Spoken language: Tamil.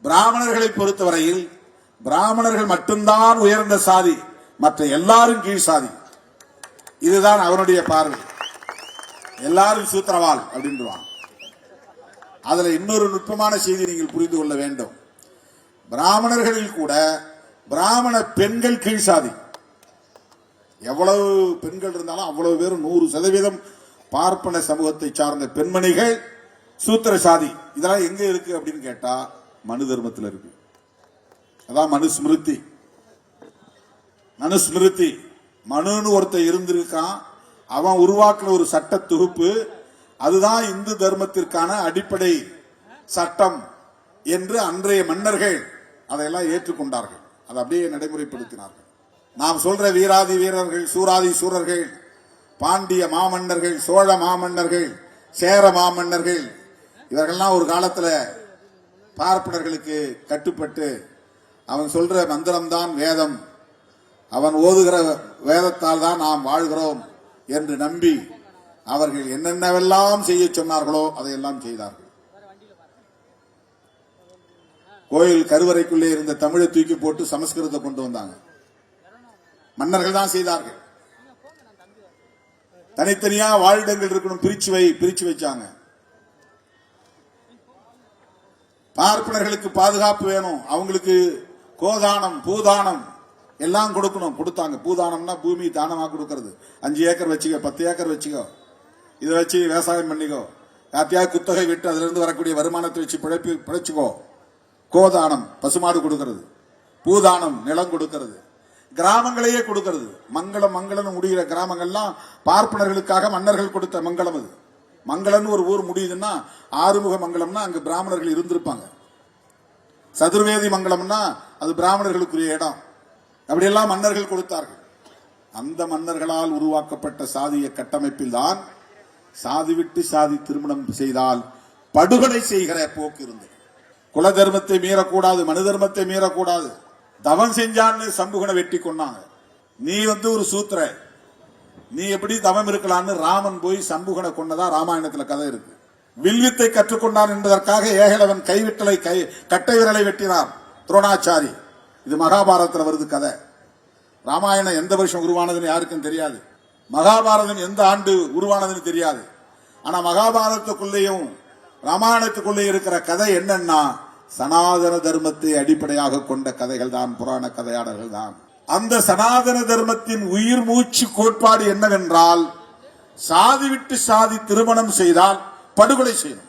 பிராமணர்களை பொறுத்தவரையில் பிராமணர்கள் மட்டும்தான் உயர்ந்த சாதி, மற்ற எல்லாரும் கீழ் சாதி. இதுதான் அவனுடைய பார்வை. எல்லாரும் சூத்திரவாள் அப்படின்றான். அதுல இன்னொரு நுட்பமான செய்தி நீங்கள் புரிந்து கொள்ள வேண்டும். பிராமணர்களில் கூட பிராமண பெண்கள் கீழ் சாதி. எவ்வளவு பெண்கள் இருந்தாலும் அவ்வளவு பேரும் 100% பார்ப்பன சமூகத்தை சார்ந்த பெண்மணிகள் சூத்திர சாதி. இதெல்லாம் எங்க இருக்கு அப்படின்னு கேட்டா மனு தர்மத்தில் இருக்கு. அதான் மனுஸ்மிருதி. மனுஸ்மிருதி மனுன்னு ஒருத்தர் இருந்திருக்கான். அவன் உருவாக்குற ஒரு சட்ட தொகுப்பு. அதுதான் இந்து தர்மத்திற்கான அடிப்படை சட்டம் என்று அன்றைய மன்னர்கள் அதையெல்லாம் ஏற்றுக்கொண்டார்கள். அதை அப்படியே நடைமுறைப்படுத்தினார்கள். நாம் சொல்ற வீராதி வீரர்கள், சூராதி சூரர்கள், பாண்டிய மாமன்னர்கள், சோழ மாமன்னர்கள், சேர மாமன்னர்கள், இவர்கள்லாம் ஒரு காலத்துல பார்ப்பனர்களுக்கு கட்டுப்பட்டு அவன் சொல்ற மந்திரம்தான் வேதம், அவன் ஓதுகிற வேதத்தால் தான் நாம் வாழ்கிறோம் என்று நம்பி அவர்கள் என்னென்னவெல்லாம் செய்ய சொன்னார்களோ அதையெல்லாம் செய்தார்கள். கோயில் கருவறைக்குள்ளே இருந்த தமிழை தூக்கி போட்டு சமஸ்கிருதத்தை கொண்டு வந்தாங்க. மன்னர்கள் தான் செய்தார்கள். தனித்தனியா வாழிடங்கள் இருக்கணும், பிரிச்சு வச்சாங்க. பார்ப்பனர்களுக்கு பாதுகாப்பு வேணும், அவங்களுக்கு கோதானம் பூதானம் எல்லாம் கொடுக்கணும், கொடுத்தாங்க. பூதானம்னா பூமி தானமா கொடுக்கறது. 5 ஏக்கர் வச்சுக்கோ, 10 ஏக்கர் வச்சுக்கோ, இதை வச்சு விவசாயம் பண்ணிக்கோ, யாத்தியாக குத்தகை விட்டு அதுல இருந்து வரக்கூடிய வருமானத்தை வச்சு பிழைச்சுக்கோ. கோதானம் பசுமாடு கொடுக்கிறது, பூதானம் நிலம் கொடுக்கிறது, கிராமங்களையே கொடுக்கிறது. மங்களம் மங்களம் முடிகிற கிராமங்கள்லாம் பார்ப்பனர்களுக்காக மன்னர்கள் கொடுத்த மங்களம். அது மங்களம்னு ஒரு ஊர் முடியுதுன்னா ஆறுமுக மங்கலம்னா அங்கு பிராமணர்கள் இருந்திருப்பாங்க. சதுர்வேதி மங்கலம்னா அது பிராமணர்களுக்குரிய இடம். அப்படியெல்லாம் மன்னர்கள் கொடுத்தார்கள். அந்த மன்னர்களால் உருவாக்கப்பட்ட சாதிய கட்டமைப்பில் தான் சாதி விட்டு சாதி திருமணம் செய்தால் படுகொலை செய்கிற போக்கு இருந்தது. குல தர்மத்தை மீறக்கூடாது, மனு தர்மத்தை மீறக்கூடாது. தவம் செஞ்சான்னு சம்புகனை வெட்டி கொண்டாங்க. நீ ஒரு சூத்திர, நீ எப்படி தவம் இருக்கலான்னு ராமன் போய் சம்புகனை கொண்டதா ராமாயணத்துல கதை இருக்கு. வில்வித்தை கற்றுக்கொண்டான் என்பதற்காக ஏகலவன் கைவிட்டலை கட்டை விரலை வெட்டினார் துரோணாச்சாரி. இது மகாபாரதத்தில் வருது கதை. ராமாயணம் எந்த வருஷம் உருவானதுன்னு யாருக்கும் தெரியாது. மகாபாரதம் எந்த ஆண்டு உருவானதுன்னு தெரியாது. ஆனா மகாபாரதத்துக்குள்ளேயும் ராமாயணத்துக்குள்ளே இருக்கிற கதை என்னன்னா சனாதன தர்மத்தை அடிப்படையாக கொண்ட கதைகள் தான், புராண கதையாளர்கள் தான். அந்த சனாதன தர்மத்தின் உயிர் மூச்சு கோட்பாடு என்னவென்றால் சாதி விட்டு சாதி திருமணம் செய்தால் படுகொலை செய்யணும்.